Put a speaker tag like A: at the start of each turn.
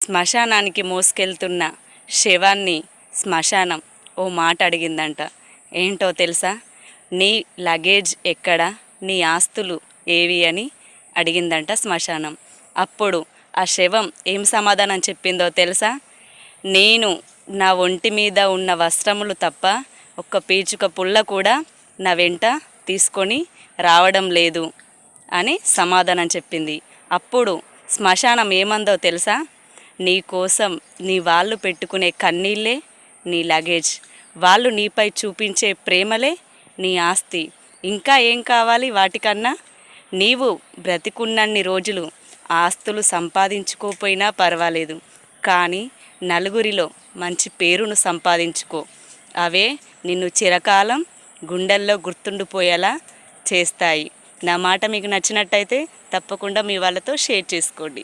A: శ్మశానానికి మోసుకెళ్తున్న శవాన్ని శ్మశానం ఓ మాట అడిగిందంట. ఏంటో తెలుసా? నీ లగేజ్ ఎక్కడ, నీ ఆస్తులు ఏవి అని అడిగిందంట శ్మశానం. అప్పుడు ఆ శవం ఏం సమాధానం చెప్పిందో తెలుసా? నేను నా ఒంటి మీద ఉన్న వస్త్రములు తప్ప ఒక్క పీచుక పుల్ల కూడా నా వెంట తీసుకొని రావడం లేదు అని సమాధానం చెప్పింది. అప్పుడు శ్మశానం ఏమందో తెలుసా? నీ కోసం నీ వాళ్ళు పెట్టుకునే కన్నీళ్ళే నీ లగేజ్, వాళ్ళు నీపై చూపించే ప్రేమలే నీ ఆస్తి. ఇంకా ఏం కావాలి వాటికన్నా? నీవు బ్రతికున్నన్ని రోజులు ఆస్తులు సంపాదించుకోపోయినా పర్వాలేదు, కానీ నలుగురిలో మంచి పేరును సంపాదించుకో. అవే నిన్ను చిరకాలం గుండెల్లో గుర్తుండిపోయేలా చేస్తాయి. నా మాట మీకు నచ్చినట్టయితే తప్పకుండా మీ వాళ్ళతో షేర్ చేసుకోండి.